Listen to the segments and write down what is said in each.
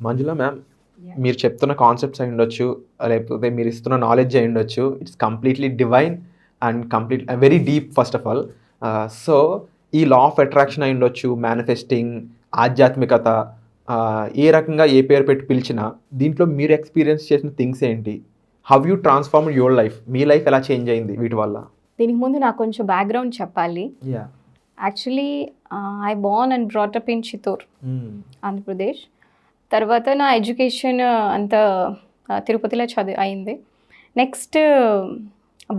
మంజుల ma'am, మీరు చెప్తున్న concepts అయి ఉండొచ్చు, లేకపోతే మీరు ఇస్తున్న నాలెడ్జ్ అయి ఉండొచ్చు. It's completely divine and complete very deep first of all. So ఈ లా ఆఫ్ అట్రాక్షన్ అయి ఉండొచ్చు, మేనిఫెస్టింగ్, ఆధ్యాత్మికత, ఏ రకంగా ఏ పేరు పెట్టి పిలిచినా దీంట్లో మీరు ఎక్స్పీరియన్స్ చేసిన థింగ్స్ ఏంటి? How you transform your life? Me life ఎలా చేంజ్ అయింది వీటి వల్ల? దీనికి ముందు నాకు కొంచెం బ్యాక్గ్రౌండ్ చెప్పాలి. Actually I Born and brought up in Chittoor, Andhra Pradesh. తర్వాత నా ఎడ్యుకేషన్ అంతా తిరుపతిలో అయింది. నెక్స్ట్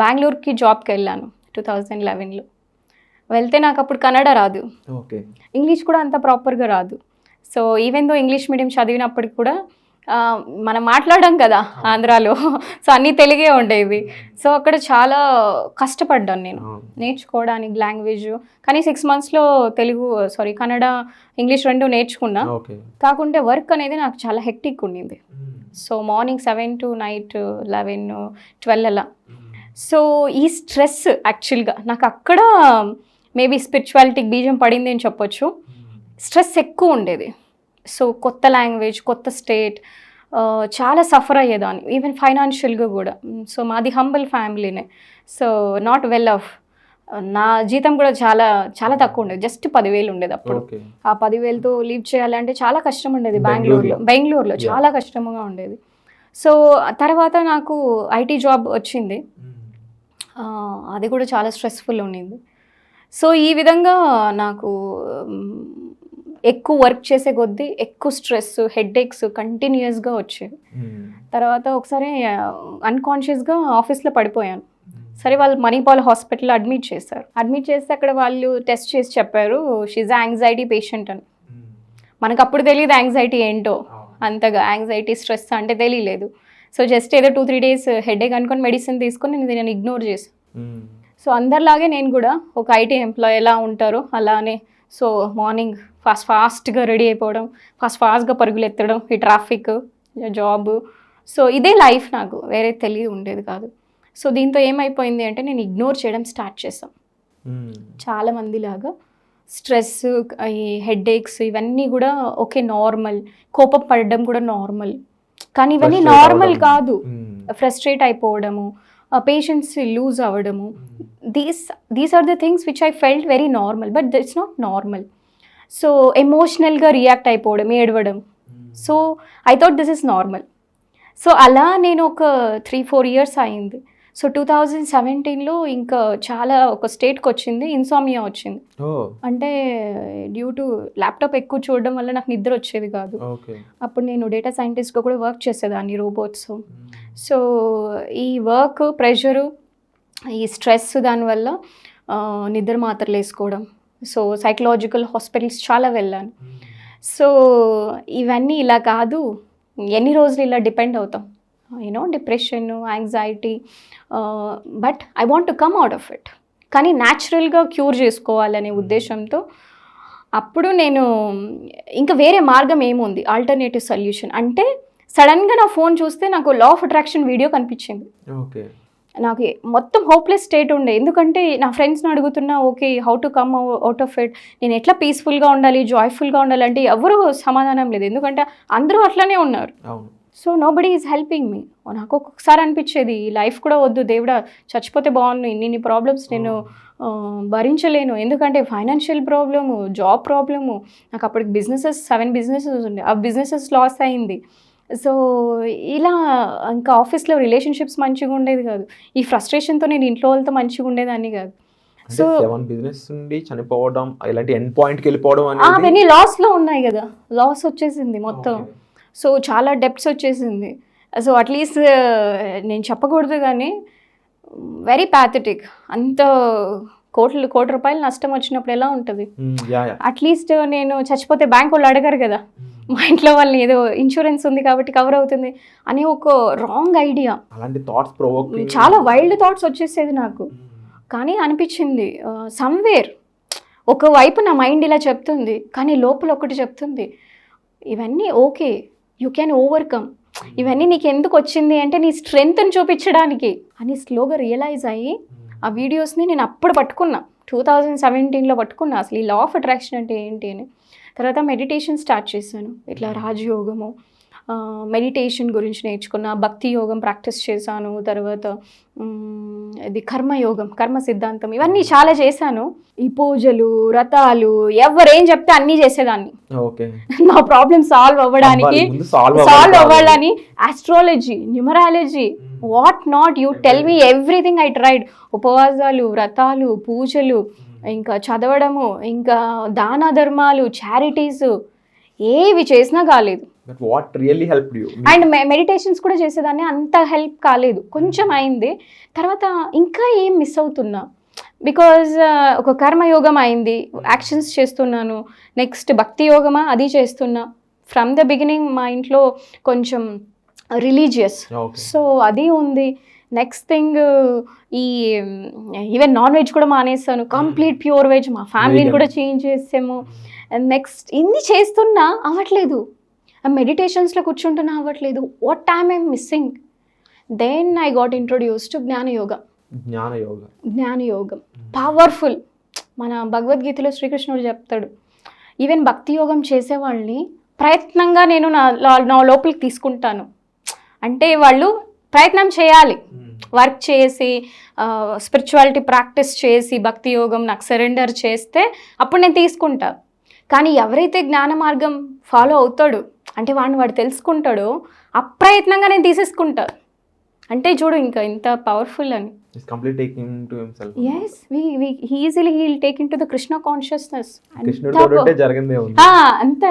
బెంగళూరుకి జాబ్కి వెళ్ళాను 2011లో. వెళ్తే నాకు అప్పుడు కన్నడ రాదు, ఇంగ్లీష్ కూడా అంత ప్రాపర్గా రాదు. So even though English medium చదివినప్పటికి కూడా మనం మాట్లాడాం కదా ఆంధ్రాలో, సో అన్నీ తెలుగే ఉండేవి. సో అక్కడ చాలా కష్టపడ్డాను నేను నేర్చుకోవడానికి లాంగ్వేజ్. కానీ 6 monthsలో కన్నడ, ఇంగ్లీష్ 2 నేర్చుకున్నా. కాకుంటే వర్క్ అనేది నాకు చాలా హెక్టిక్ ఉండింది. సో మార్నింగ్ 7 to night 11, 12 అలా. సో ఈ స్ట్రెస్ యాక్చువల్గా నాకు అక్కడ మేబీ స్పిరిచువాలిటీకి బీజం పడింది అని చెప్పొచ్చు. స్ట్రెస్ ఎక్కువ ఉండేది. సో కొత్త లాంగ్వేజ్, కొత్త స్టేట్, చాలా సఫర్ అయ్యేదాన్ని ఈవెన్ ఫైనాన్షియల్గా కూడా. సో మాది హంబల్ ఫ్యామిలీనే. So not well off. నా జీతం కూడా చాలా చాలా తక్కువ ఉండేది, జస్ట్ 10,000 ఉండేది అప్పుడు. ఆ 10,000తో లీవ్ చేయాలంటే చాలా కష్టం ఉండేది. బెంగళూరులో చాలా కష్టంగా ఉండేది. సో తర్వాత నాకు ఐటీ జాబ్ వచ్చింది, అది కూడా చాలా స్ట్రెస్ఫుల్ ఉండింది. సో ఈ విధంగా నాకు ఎక్కువ వర్క్ చేసే కొద్దీ ఎక్కువ స్ట్రెస్, హెడ్ఏక్స్ కంటిన్యూస్గా వచ్చేవి. తర్వాత ఒకసారి అన్కాన్షియస్గా ఆఫీస్లో పడిపోయాను. సరే వాళ్ళు మణిపాల్ హాస్పిటల్లో అడ్మిట్ చేశారు. అడ్మిట్ చేస్తే అక్కడ వాళ్ళు టెస్ట్ చేసి చెప్పారు షీజ్ యాంగ్జైటీ పేషెంట్ అని. మనకు అప్పుడు తెలియదు యాంగ్జైటీ ఏంటో, అంతగా యాంగ్జైటీ స్ట్రెస్ అంటే తెలియలేదు. సో జస్ట్ ఏదో 2-3 days హెడేక్ అనుకొని మెడిసిన్ తీసుకొని నేను ఇగ్నోర్ చేశాను. సో అందరిలాగే నేను కూడా ఒక ఐటీ ఎంప్లాయీ ఎలా ఉంటారో అలానే. సో మార్నింగ్ ఫాస్ట్గా రెడీ అయిపోవడం, ఫాస్ట్గా పరుగులు ఎత్తడం, ఈ ట్రాఫిక్, జాబ్. సో ఇదే లైఫ్, నాకు వేరే తెలియదు ఉండేది కాదు. సో దీంతో ఏమైపోయింది అంటే నేను ఇగ్నోర్ చేయడం స్టార్ట్ చేశాను. చాలా మందిలాగా స్ట్రెస్, ఈ హెడ్ఏక్స్ ఇవన్నీ కూడా ఓకే నార్మల్, కోపం పడడం కూడా నార్మల్. కానీ ఇవన్నీ నార్మల్ కాదు. ఫ్రస్ట్రేట్ అయిపోవడము, పేషెన్స్ లూజ్ అవ్వడము, these are the things which I felt very normal, but that's not normal. So ఎమోషనల్గా రియాక్ట్ అయిపోవడం, ఏడవడం. So I thought this is normal. So అలా నేను ఒక 3-4 years అయింది. సో 2017లో ఇంకా చాలా ఒక స్టేట్కి వచ్చింది, ఇన్సామియా వచ్చింది. అంటే డ్యూ టు ల్యాప్టాప్ ఎక్కువ చూడడం వల్ల నాకు నిద్ర వచ్చేది కాదు. అప్పుడు నేను డేటా సైంటిస్ట్గా కూడా వర్క్ చేసేదాన్ని, రోబోట్స్. సో ఈ వర్క్ ప్రెషరు, ఈ స్ట్రెస్, దానివల్ల నిద్ర మాత్రలు వేసుకోవడం. సో సైకలాజికల్ హాస్పిటల్స్ చాలా వెళ్ళాను. సో ఇవన్నీ ఇలా కాదు, ఎన్ని రోజులు ఇలా డిపెండ్ అవుతాం, depression, anxiety. But I want to come out of it. కానీ న్యాచురల్గా క్యూర్ చేసుకోవాలనే ఉద్దేశంతో అప్పుడు నేను ఇంకా వేరే మార్గం ఏముంది, ఆల్టర్నేటివ్ సొల్యూషన్ అంటే సడన్గా నా ఫోన్ చూస్తే నాకు లా ఆఫ్ అట్రాక్షన్ వీడియో కనిపించింది. నాకు మొత్తం హోప్లెస్ స్టేట్ ఉండే. ఎందుకంటే నా ఫ్రెండ్స్ని అడుగుతున్నా, okay how to come out of it, నేను ఎట్లా పీస్ఫుల్గా ఉండాలి, జాయ్ఫుల్గా ఉండాలి అంటే ఎవరు సమాధానం లేదు. ఎందుకంటే అందరూ అట్లానే ఉన్నారు. So nobody is helping me. నాకు ఒక్కొక్కసారి అనిపించేది ఈ లైఫ్ కూడా వద్దు దేవుడా, చచ్చిపోతే బాగుండు, ఇన్ని ప్రాబ్లమ్స్ నేను భరించలేను. ఎందుకంటే ఫైనాన్షియల్ ప్రాబ్లము, జాబ్ ప్రాబ్లము, నాకు అప్పటికి 7 businesses ఉండే, ఆ బిజినెసెస్ లాస్ అయింది. సో ఇలా ఇంకా ఆఫీస్లో రిలేషన్షిప్స్ మంచిగా ఉండేది కాదు. ఈ ఫ్రస్ట్రేషన్తో నేను ఇంట్లో వాళ్ళతో మంచిగా ఉండేదాన్ని కాదు. సో బిజినెస్ నుండి చనిపోవడం, ఇలాంటి ఎండ్ పాయింట్కి వెళ్ళిపోవడం అవన్నీ లాస్లో ఉన్నాయి కదా, లాస్ వచ్చేసింది మొత్తం. సో చాలా డెప్ట్స్ వచ్చేసింది. సో అట్లీస్ట్ నేను చెప్పకూడదు కానీ వెరీ ప్యాథెటిక్. అంత కోటి రూపాయలు నష్టం వచ్చినప్పుడు ఎలా ఉంటుంది? అట్లీస్ట్ నేను చచ్చిపోతే బ్యాంక్ వాళ్ళు అడగారు కదా, మా ఇంట్లో వాళ్ళని ఏదో ఇన్సూరెన్స్ ఉంది కాబట్టి కవర్ అవుతుంది అని ఒక రాంగ్ ఐడియా. చాలా వైల్డ్ థాట్స్ వచ్చేసేది నాకు. కానీ అనిపించింది సమ్వేర్ ఒకవైపు నా మైండ్ ఇలా చెప్తుంది, కానీ లోపల ఒకటి చెప్తుంది ఇవన్నీ ఓకే, యూ క్యాన్ ఓవర్కమ్, ఇవన్నీ నీకు ఎందుకు వచ్చింది అంటే నీ స్ట్రెంగ్త్ని చూపించడానికి అని స్లోగా రియలైజ్ అయ్యి ఆ వీడియోస్ని నేను అప్పుడు పట్టుకున్నా, 2017లో పట్టుకున్నా అసలు ఈ లా ఆఫ్ అట్రాక్షన్ అంటే ఏంటి అని. తర్వాత మెడిటేషన్ స్టార్ట్ చేశాను. ఇట్లా రాజయోగము, మెడిటేషన్ గురించి నేర్చుకున్న, భక్తి యోగం ప్రాక్టీస్ చేశాను. తర్వాత ఇది కర్మయోగం, కర్మ సిద్ధాంతం, ఇవన్నీ చాలా చేశాను. ఈ పూజలు, వ్రతాలు, ఎవరేం చెప్తే అన్నీ చేసేదాన్ని. నా ప్రాబ్లమ్ సాల్వ్ అవ్వడానికి, సాల్వ్ అవ్వాలని astrology, numerology, what not, you tell me everything I tried. ఉపవాసాలు, వ్రతాలు, పూజలు, ఇంకా చదవడము, ఇంకా దాన ధర్మాలు, చారిటీస్, ఏవి చేసినా కాలేదు. What really helped you? And meditations కూడా చేసేదాన్ని, అంత హెల్ప్ కాలేదు, కొంచెం అయింది. తర్వాత ఇంకా ఏం మిస్ అవుతున్నా, బికాజ్ ఒక కర్మయోగం అయింది, యాక్షన్స్ చేస్తున్నాను. నెక్స్ట్ భక్తి యోగమా, అది చేస్తున్నా. ఫ్రమ్ ద బిగినింగ్ మా ఇంట్లో కొంచెం రిలీజియస్, సో అది ఉంది. నెక్స్ట్ థింగ్, ఈ ఈవెన్ నాన్ వెజ్ కూడా మానేస్తాను, కంప్లీట్ ప్యూర్ వెజ్. మా ఫ్యామిలీని కూడా చేంజ్ చేసాము. అండ్ నెక్స్ట్ ఇన్ని చేస్తున్నా అవ్వట్లేదు, మెడిటేషన్స్లో కూర్చుంటున్నా అవ్వట్లేదు. What time I'm missing? Then I got introduce to జ్ఞానయోగం. పవర్ఫుల్. మన భగవద్గీతలో శ్రీకృష్ణుడు చెప్తాడు, ఈవెన్ భక్తి యోగం చేసేవాళ్ళని ప్రయత్నంగా నేను నా లోపలికి తీసుకుంటాను. అంటే వాళ్ళు ప్రయత్నం చేయాలి, వర్క్ చేసి, స్పిరిచువాలిటీ ప్రాక్టీస్ చేసి, భక్తి యోగం నాకు సరెండర్ చేస్తే అప్పుడు నేను తీసుకుంటా. కానీ ఎవరైతే జ్ఞాన మార్గం ఫాలో అవుతాడో, అంటే వాడు తెలుసుకుంటాడో, అప్రయత్నంగా నేను తీసేసుకుంటా. అంటే చూడు ఇంకా ఇంత పవర్ఫుల్ అని. Easily he'll take in to the Krishna consciousness అంత.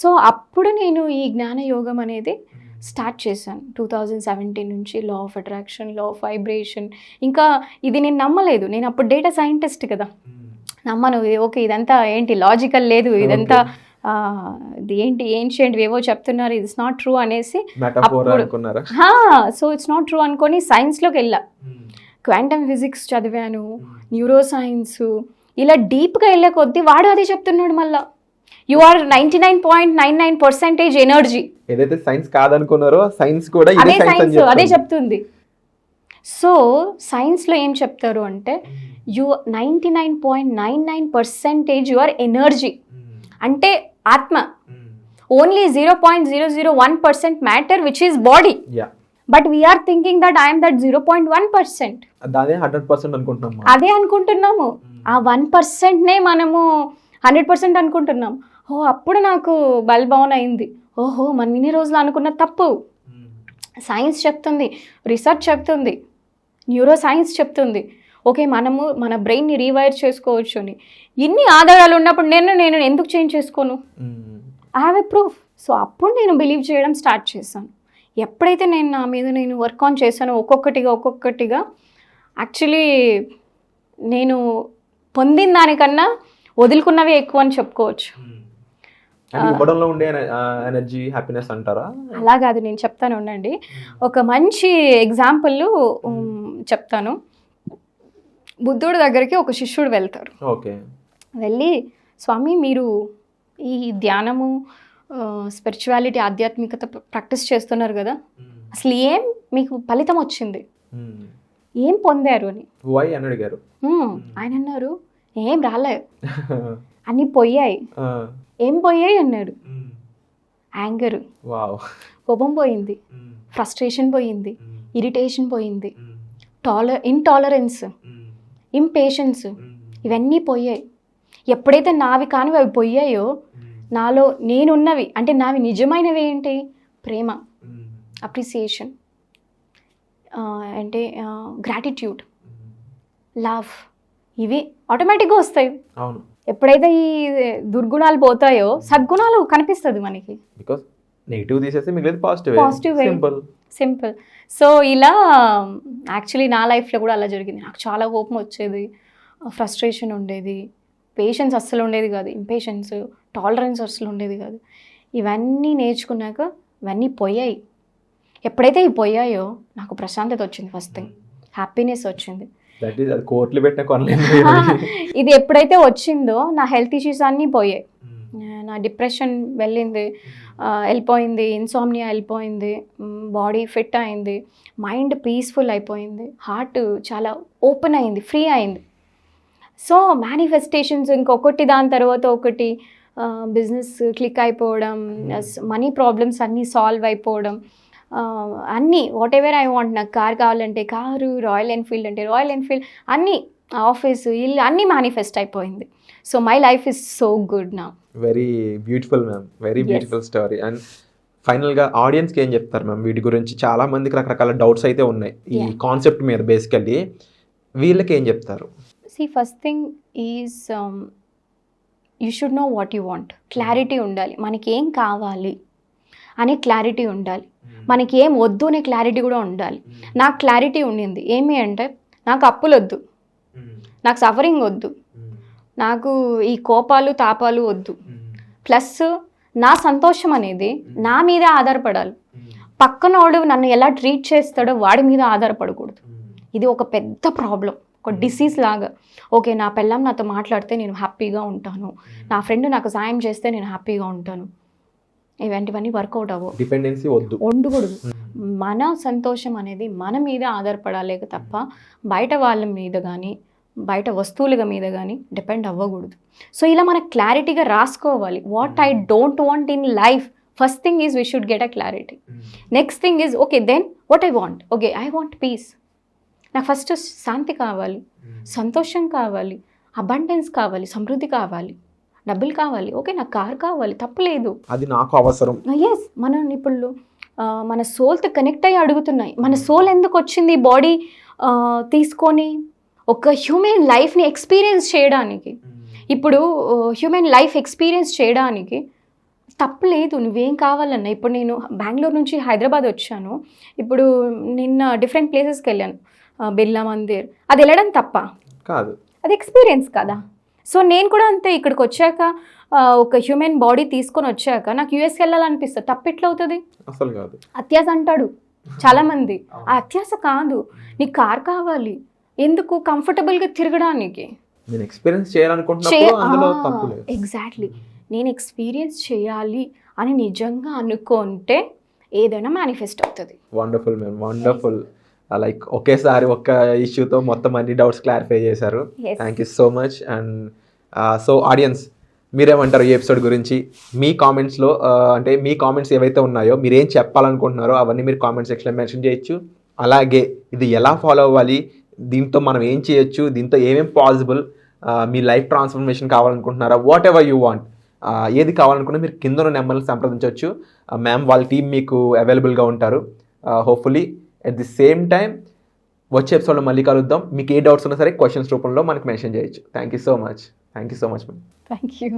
సో అప్పుడు నేను ఈ జ్ఞాన యోగం అనేది స్టార్ట్ చేశాను 2017 నుంచి. Law of attraction, law of vibration. ఇంకా ఇది నేను నమ్మలేదు, నేను అప్పుడు డేటా సైంటిస్ట్ కదా, నమ్మను. ఓకే ఇదంతా ఏంటి లాజికల్ లేదు, ఇదంతా ఇది ఏంటి ఏన్షియంట్ ఏవో చెప్తున్నారు, ఇట్స్ నాట్ ట్రూ అనేసి, సో ఇట్స్ నాట్ ట్రూ అనుకొని సైన్స్లోకి వెళ్ళా. క్వాంటమ్ ఫిజిక్స్ చదివాను, న్యూరో సైన్స్, ఇలా డీప్గా వెళ్ళే కొద్దీ వాడు అదే చెప్తున్నాడు మళ్ళా, యు ఆర్ 99.99% ఎనర్జీ. ఏదైతే సైన్స్ కాదనుకున్నారో సైన్స్ కూడా అదే చెప్తుంది. సో సైన్స్లో ఏం చెప్తారు అంటే, యు 99.99% యు ఆర్ ఎనర్జీ, అంటే ఆత్మ. Only 0.001% matter which is body. But we are thinking that I'm that 0.1%. అదే అనుకుంటున్నాము. ఆ 1%నే మనము 100% అనుకుంటున్నాం. అప్పుడు నాకు బల్బౌన్ అయింది. ఓహో మనం ఇన్ని రోజులు అనుకున్న తప్పు. సైన్స్ చెప్తుంది, రీసెర్చ్ చెప్తుంది, న్యూరో సైన్స్ చెప్తుంది, ఓకే మనము మన బ్రెయిన్ని రీవైర్ చేసుకోవచ్చు అని. ఇన్ని ఆధారాలు ఉన్నప్పుడు నేను ఎందుకు చేంజ్ చేసుకోను? I have a proof. So అప్పుడు నేను బిలీవ్ చేయడం స్టార్ట్ చేశాను. ఎప్పుడైతే నేను నా మీద నేను వర్క్ ఆన్ చేశానో ఒక్కొక్కటిగా యాక్చువల్లీ నేను పొందిన దానికన్నా వదులుకున్నవి ఎక్కువ అని చెప్పుకోవచ్చు. అలా కాదు, నేను చెప్తాను ఉండండి. ఒక మంచి ఎగ్జాంపుల్ చెప్తాను. బుద్ధుడి దగ్గరికి ఒక శిష్యుడు వెళ్తారు. వెళ్ళి, స్వామి మీరు ఈ ధ్యానము, స్పిరిచువాలిటీ, ఆధ్యాత్మికత ప్రాక్టీస్ చేస్తున్నారు కదా, అసలు ఏం మీకు ఫలితం వచ్చింది, ఏం పొందారు అని అడిగారు. ఆయన అన్నారు, ఏం రాలే, అన్నీ పోయాయి. ఏం పోయాయి అన్నాడు. యాంగర్, కోపం పోయింది, ఫ్రస్ట్రేషన్ పోయింది, ఇరిటేషన్ పోయింది, ఇంటాలరెన్స్, ఇంపేషెన్స్, ఇవన్నీ పోయాయి. ఎప్పుడైతే నావి కానివి అవి పోయాయో, నాలో నేనున్నవి, అంటే నావి నిజమైనవి ఏంటి, ప్రేమ, అప్రిసియేషన్, అంటే గ్రాటిట్యూడ్, లవ్, ఇవి ఆటోమేటిక్గా వస్తాయి. ఎప్పుడైతే ఈ దుర్గుణాలు పోతాయో సద్గుణాలు కనిపిస్తుంది మనకి. Positive, simple. సో ఇలా యాక్చువల్లీ నా లైఫ్లో కూడా అలా జరిగింది. నాకు చాలా కోపం వచ్చేది, ఫ్రస్ట్రేషన్ ఉండేది, పేషెన్స్ అస్సలు ఉండేది కాదు, ఇంపేషెన్స్, టాలరెన్స్ అస్సలు ఉండేది కాదు. ఇవన్నీ నేర్చుకున్నాక ఇవన్నీ పోయాయి. ఎప్పుడైతే ఇవి పోయాయో నాకు ప్రశాంతత వచ్చింది, ఫస్ట్ థింగ్ హ్యాపీనెస్ వచ్చింది. ఇది ఎప్పుడైతే వచ్చిందో నా హెల్త్ ఇష్యూస్ అన్నీ పోయాయి. నా డిప్రెషన్ వెళ్ళిపోయింది, ఇన్సామ్నియా వెళ్ళిపోయింది, బాడీ ఫిట్ అయింది, మైండ్ పీస్ఫుల్ అయిపోయింది, హార్ట్ చాలా ఓపెన్ అయింది, ఫ్రీ అయింది. సో మేనిఫెస్టేషన్స్ ఇంకొకటి దాని తర్వాత ఒకటి, బిజినెస్ క్లిక్ అయిపోవడం, మనీ ప్రాబ్లమ్స్ అన్నీ సాల్వ్ అయిపోవడం, అన్నీ వాట్ ఎవర్ ఐ వాంట్, నాకు కార్ కావాలంటే కారు, రాయల్ ఎన్ఫీల్డ్ అంటే రాయల్ ఎన్ఫీల్డ్, అన్నీ ఆఫీసు ఇల్లు అన్నీ మేనిఫెస్ట్ అయిపోయింది. So my life is so good నా. Very beautiful ma'am, very beautiful story. And ఫైనల్గా ఆడియన్స్కి ఏం చెప్తారు మ్యామ్? వీటి గురించి చాలా మందికి రకరకాల డౌట్స్ అయితే ఉన్నాయి ఈ కాన్సెప్ట్ మీద. బేసికల్లీ వీళ్ళకి ఏం చెప్తారు? See, first thing is you should know what you want. Clarity ఉండాలి, మనకి ఏం కావాలి అనే క్లారిటీ ఉండాలి, మనకి ఏం వద్దు అనే క్లారిటీ కూడా ఉండాలి. నాకు క్లారిటీ ఉండింది ఏమి అంటే, నాకు అప్పులు వద్దు, నాకు సఫరింగ్ వద్దు, నాకు ఈ కోపాలు తాపాలు వద్దు, ప్లస్ నా సంతోషం అనేది నా మీదే ఆధారపడాలి. పక్కనోడు నన్ను ఎలా ట్రీట్ చేస్తాడో వాడి మీద ఆధారపడకూడదు. ఇది ఒక పెద్ద ప్రాబ్లం, ఒక డిసీజ్ లాగా. ఓకే, నా పిల్లం నాతో మాట్లాడితే నేను హ్యాపీగా ఉంటాను, నా ఫ్రెండ్ నాకు సాయం చేస్తే నేను హ్యాపీగా ఉంటాను, ఇలాంటివన్నీ వర్కౌట్ అవ్వవు. డిపెండెన్సీ ఉండకూడదు. మన సంతోషం అనేది మన మీద ఆధారపడాలి తప్ప బయట వాళ్ళ మీద కానీ బయట వస్తువుల మీద కానీ డిపెండ్ అవ్వకూడదు. సో ఇలా మనకు క్లారిటీగా రాసుకోవాలి, what I don't want in life. First thing is we should get a clarity. Next thing is okay then what I want. Okay, I want peace, నాకు ఫస్ట్ శాంతి కావాలి, సంతోషం కావాలి, అబండెన్స్ కావాలి, సమృద్ధి కావాలి, డబ్బులు కావాలి. ఓకే, నాకు కార్ కావాలి, తప్పులేదు, అది నాకు అవసరం. ఎస్, మనం ఇప్పుడు మన సోల్తో కనెక్ట్ అయ్యి అడుగుతున్నాయి. మన సోల్ ఎందుకు వచ్చింది బాడీ తీసుకొని? ఒక హ్యూమన్ లైఫ్ని ఎక్స్పీరియన్స్ చేయడానికి. ఇప్పుడు హ్యూమన్ లైఫ్ ఎక్స్పీరియన్స్ చేయడానికి తప్పులేదు, నువ్వేం కావాలన్నా. ఇప్పుడు నేను బెంగళూరు నుంచి హైదరాబాద్ వచ్చాను, ఇప్పుడు నిన్న డిఫరెంట్ ప్లేసెస్కి వెళ్ళాను, బిర్లా మందిర్. అది వెళ్ళడం తప్ప కాదు, అది ఎక్స్పీరియన్స్ కదా. సో నేను కూడా అంతే, ఇక్కడికి వచ్చాక ఒక హ్యూమన్ బాడీ తీసుకొని వచ్చాక నాకు యూఎస్కి వెళ్ళాలనిపిస్తుంది, తప్పు ఎట్లా అవుతుంది? అసలు కాదు. అత్యాస అంటాడు చాలామంది, ఆ అత్యాస కాదు, నీకు కార్ కావాలి ఎందుకు? కంఫర్టబుల్గా తిరగడానికి. నేను ఎక్స్పీరియన్స్ చేయాలనుకుంటున్నప్పుడు అందులో తప్పు లేదు. ఎగ్జాక్ట్లీ, నేను ఎక్స్పీరియన్స్ చేయాలి అని నిజంగా అనుకుంటే ఏదైనా మేనిఫెస్ట్ అవుతుంది. Wonderful ma'am, wonderful. లైక్ ఒకేసారి ఒక్క ఇష్యూతో మొత్తం అన్ని డౌట్స్ క్లారిఫై చేశారు. Thank you so much. And so audience, మీరేమంటారు ఈ ఎపిసోడ్ గురించి? మీ కామెంట్స్లో అంటే మీ కామెంట్స్ ఏవైతే ఉన్నాయో, మీరేం చెప్పాలనుకుంటున్నారో అవన్నీ మీరు కామెంట్ సెక్షన్లో మెన్షన్ చేయొచ్చు. అలాగే ఇది ఎలా ఫాలో అవ్వాలి, దీంతో మనం ఏం చేయొచ్చు, దీంతో ఏమేం పాసిబుల్, మీ లైఫ్ ట్రాన్స్ఫర్మేషన్ కావాలనుకుంటున్నారా, వాట్ ఎవర్ యూ వాంట్, ఏది కావాలనుకున్నా మీరు కింద ఉన్న నెంబర్ని సంప్రదించవచ్చు. మ్యామ్ వాళ్ళ టీం మీకు అవైలబుల్గా ఉంటారు. Hopefully at the same time వచ్చే ఎపిసోడ్లో మళ్ళీ కలుద్దాం. మీకు ఏ డౌట్స్ ఉన్నా సరే క్వశ్చన్స్ రూపంలో మనకు మెన్షన్ చేయొచ్చు. Thank you so much. Thank you so much ma'am. Thank you.